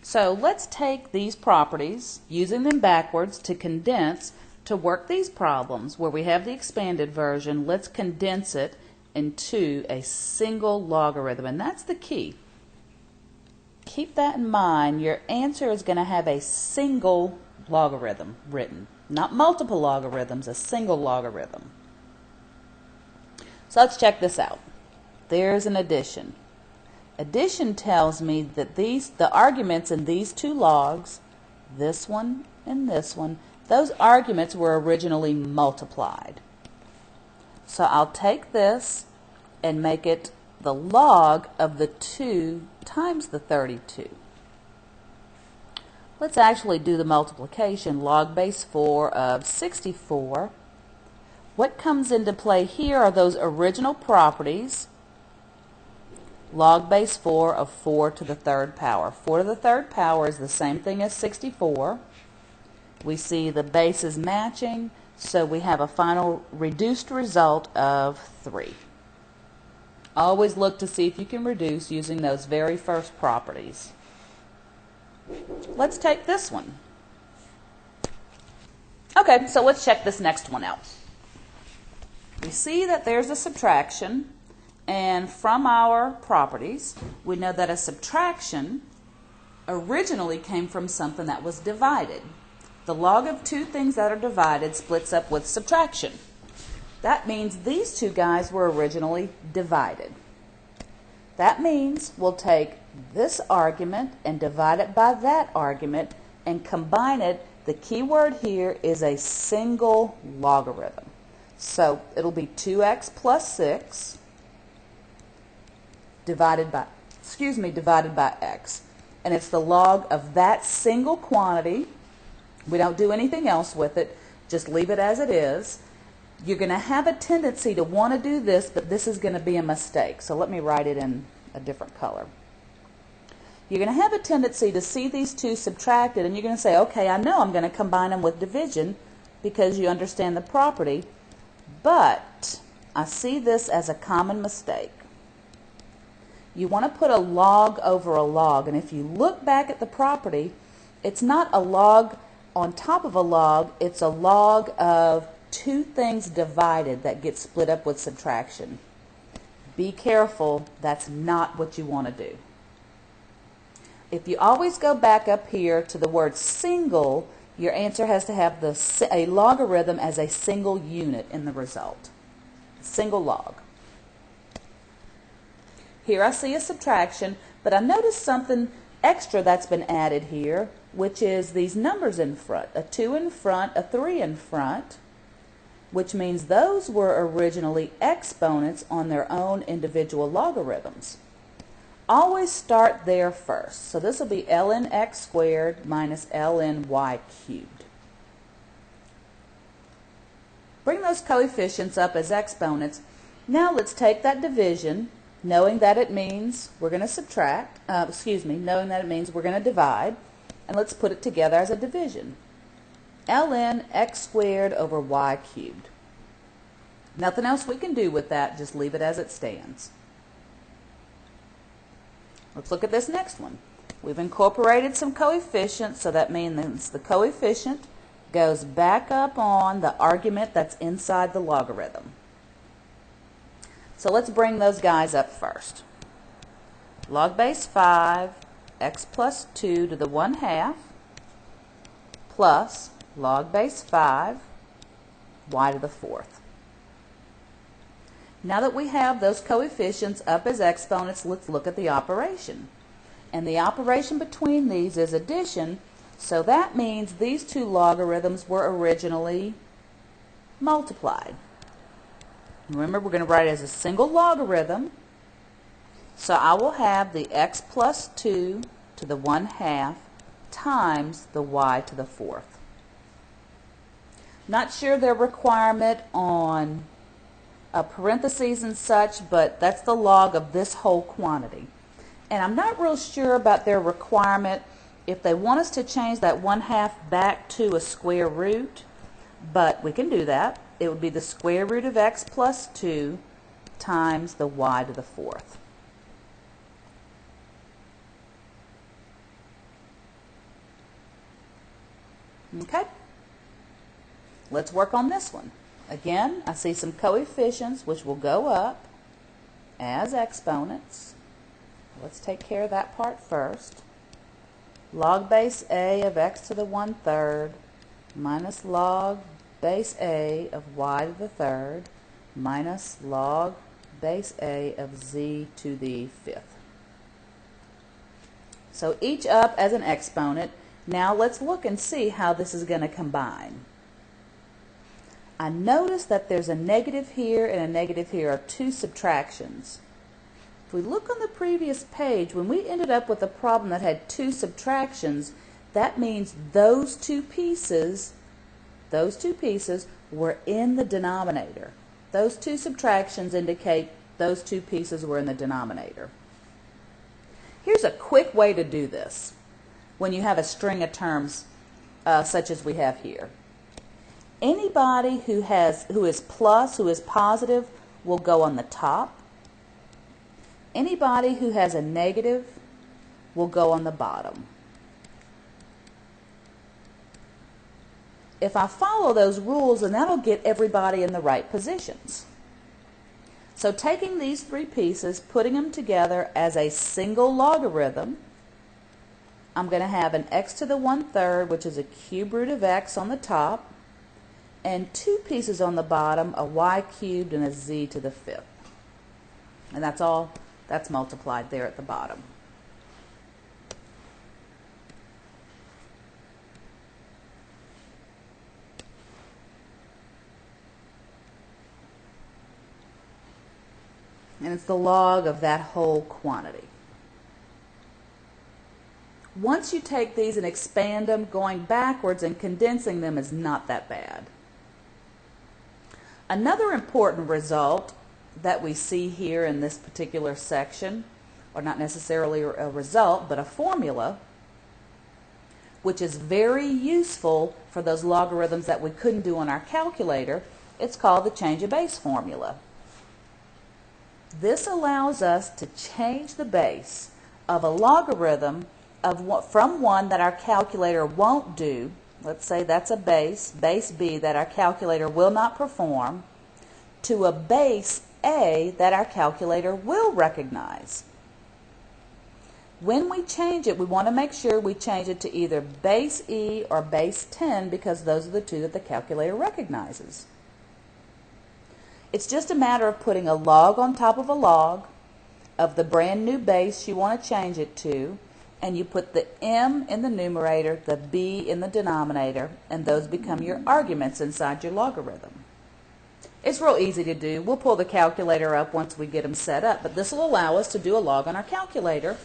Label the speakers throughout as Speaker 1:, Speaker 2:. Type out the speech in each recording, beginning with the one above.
Speaker 1: So let's take these properties, using them backwards to condense, to work these problems where we have the expanded version. Let's condense it into a single logarithm, and that's the key. Keep that in mind. Your answer is going to have a single logarithm written, not multiple logarithms, a single logarithm. So let's check this out. There's an addition. Addition tells me that the arguments in these two logs, this one and this one, those arguments were originally multiplied. So I'll take this and make it the log of the 2 times the 32. Let's actually do the multiplication. Log base 4 of 64. What comes into play here are those original properties. Log base 4 of 4 to the third power. 4 to the third power is the same thing as 64. We see the bases matching, so we have a final reduced result of 3. Always look to see if you can reduce using those very first properties. Let's take this one. Okay, so let's check this next one out. We see that there's a subtraction. And from our properties, we know that a subtraction originally came from something that was divided. The log of two things that are divided splits up with subtraction. That means these two guys were originally divided. That means we'll take this argument and divide it by that argument and combine it. The key word here is a single logarithm. So it'll be 2x plus 6 divided by x, and it's the log of that single quantity. We don't do anything else with it, just leave it as it is. You're going to have a tendency to want to do this, but this is going to be a mistake, so let me write it in a different color. You're going to have a tendency to see these two subtracted, and you're going to say, okay, I know I'm going to combine them with division because you understand the property, but I see this as a common mistake. You want to put a log over a log, and if you look back at the property, it's not a log on top of a log, it's a log of two things divided that get split up with subtraction. Be careful, that's not what you want to do. If you always go back up here to the word single, your answer has to have a logarithm as a single unit in the result. Single log. Here I see a subtraction, but I notice something extra that's been added here, which is these numbers in front. A 2 in front, a 3 in front, which means those were originally exponents on their own individual logarithms. Always start there first. So this will be ln x squared minus ln y cubed. Bring those coefficients up as exponents. Now let's take that division, knowing that it means we're going to subtract, knowing that it means we're going to divide, and let's put it together as a division. ln x squared over y cubed. Nothing else we can do with that, just leave it as it stands. Let's look at this next one. We've incorporated some coefficients, so that means the coefficient goes back up on the argument that's inside the logarithm. So let's bring those guys up first. Log base 5, x plus 2 to the 1/2, plus log base 5, y to the 4th. Now that we have those coefficients up as exponents, let's look at the operation. And the operation between these is addition, so that means these two logarithms were originally multiplied. Remember, we're going to write it as a single logarithm, so I will have the x plus 2 to the 1/2 times the y to the 4th. Not sure their requirement on parentheses and such, but that's the log of this whole quantity. And I'm not real sure about their requirement if they want us to change that 1/2 back to a square root, but we can do that. It would be the square root of x plus 2 times the y to the 4th. Okay? Let's work on this one. Again, I see some coefficients which will go up as exponents. Let's take care of that part first. Log base A of x to the 1/3 minus log base A of y to the 3rd minus log base A of z to the 5th. So each up as an exponent. Now let's look and see how this is going to combine. I notice that there's a negative here and a negative here, are two subtractions. If we look on the previous page, when we ended up with a problem that had two subtractions, that means those two pieces were in the denominator. Those two subtractions indicate those two pieces were in the denominator. Here's a quick way to do this when you have a string of terms such as we have here. Anybody who is plus, who is positive, will go on the top. Anybody who has a negative will go on the bottom. If I follow those rules, then that'll get everybody in the right positions. So taking these three pieces, putting them together as a single logarithm, I'm going to have an x to the 1/3, which is a cube root of x on the top, and two pieces on the bottom, a y cubed and a z to the 5th. And that's all that's multiplied there at the bottom. And it's the log of that whole quantity. Once you take these and expand them, going backwards and condensing them is not that bad. Another important result that we see here in this particular section, or not necessarily a result, but a formula, which is very useful for those logarithms that we couldn't do on our calculator, it's called the change of base formula. This allows us to change the base of a logarithm from one that our calculator won't do. Let's say that's a base B, that our calculator will not perform, to a base A that our calculator will recognize. When we change it, we want to make sure we change it to either base E or base 10, because those are the two that the calculator recognizes. It's just a matter of putting a log on top of a log of the brand new base you want to change it to, and you put the m in the numerator, the b in the denominator, and those become your arguments inside your logarithm. It's real easy to do. We'll pull the calculator up once we get them set up, but this will allow us to do a log on our calculator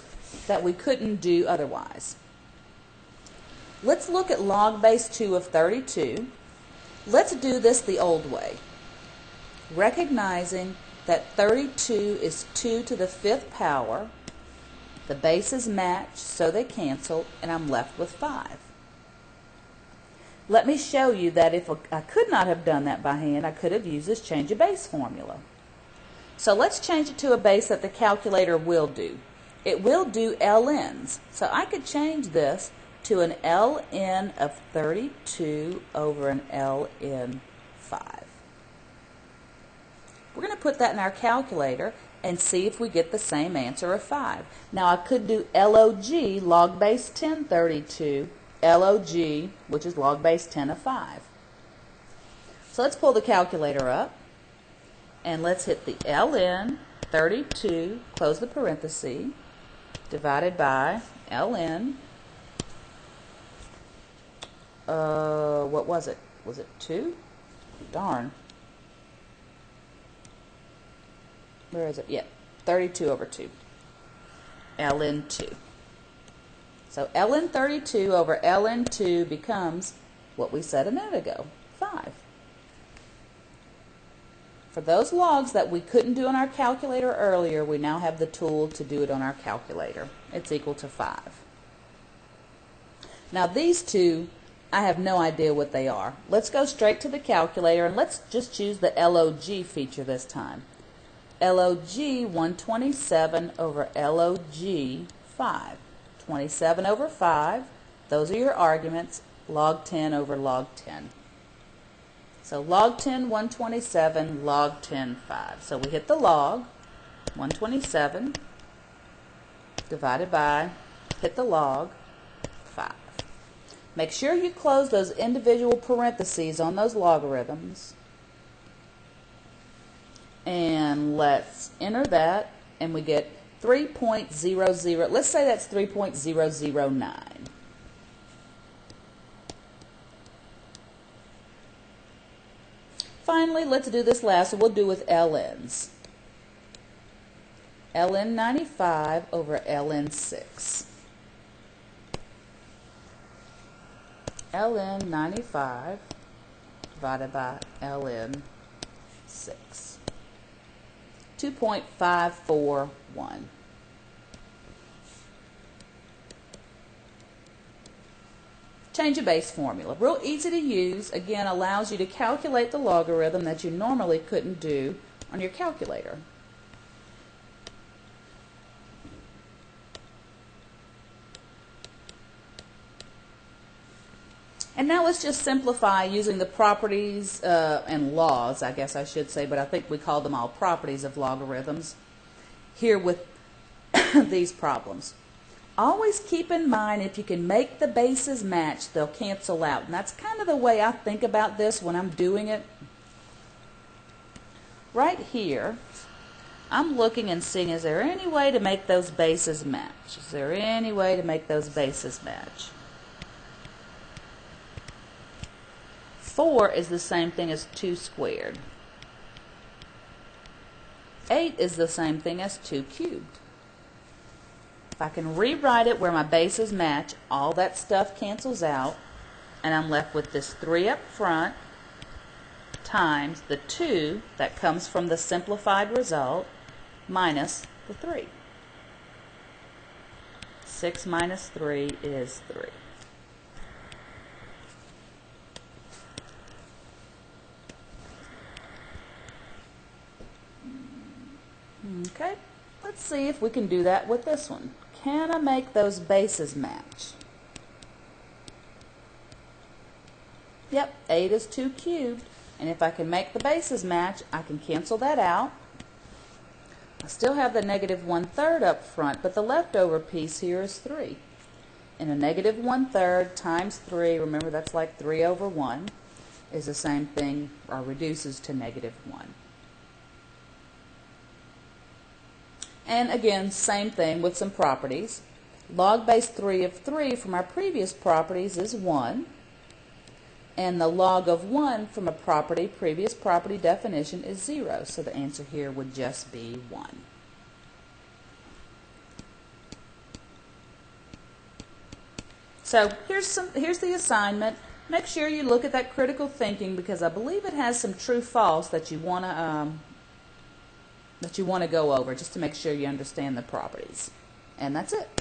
Speaker 1: that we couldn't do otherwise. Let's look at log base 2 of 32. Let's do this the old way, recognizing that 32 is 2 to the 5th power. The bases match, so they cancel, and I'm left with 5. Let me show you that if I could not have done that by hand, I could have used this change of base formula. So let's change it to a base that the calculator will do. It will do ln's. So I could change this to an ln of 32 over an ln 5. We're going to put that in our calculator and see if we get the same answer of 5. Now I could do log, log base 10 32, log, which is log base 10 of 5. So let's pull the calculator up, and let's hit the ln 32, close the parenthesis, divided by ln, what was it? Was it 2? Darn. Where is it? Yeah, 32 over 2. ln 2. So ln 32 over ln 2 becomes what we said a minute ago, 5. For those logs that we couldn't do on our calculator earlier, we now have the tool to do it on our calculator. It's equal to 5. Now these two, I have no idea what they are. Let's go straight to the calculator, and let's just choose the log feature this time. log 127 over log 5. 27 over 5, those are your arguments. log 10 over log 10. So log 10, 127, log 10, 5. So we hit the log, 127, divided by, hit the log, 5. Make sure you close those individual parentheses on those logarithms. And let's enter that, and we get 3.00. Let's say that's 3.009. Finally, let's do this last one. We'll do with LNs. ln 95 over ln 6. ln 95 divided by ln 6. 2.541. Change of base formula. Real easy to use. Again, allows you to calculate the logarithm that you normally couldn't do on your calculator. And now let's just simplify using the properties and laws, I guess I should say, but I think we call them all properties of logarithms here with these problems. Always keep in mind, if you can make the bases match, they'll cancel out. And that's kind of the way I think about this when I'm doing it. Right here, I'm looking and seeing, is there any way to make those bases match? Is there any way to make those bases match? 4 is the same thing as 2 squared. 8 is the same thing as 2 cubed. If I can rewrite it where my bases match, all that stuff cancels out, and I'm left with this 3 up front times the 2 that comes from the simplified result minus the 3. 6 minus 3 is 3. Okay, let's see if we can do that with this one. Can I make those bases match? Yep, 8 is 2 cubed, and if I can make the bases match, I can cancel that out. I still have the negative 1/3 up front, but the leftover piece here is 3. And a negative 1/3 times 3, remember that's like 3 over 1, is the same thing, or reduces to negative 1. And again, same thing with some properties. Log base 3 of 3 from our previous properties is 1. And the log of 1 from a previous property definition is 0. So the answer here would just be 1. So here's the assignment. Make sure you look at that critical thinking, because I believe it has some true-false that you want to go over, just to make sure you understand the properties. And that's it.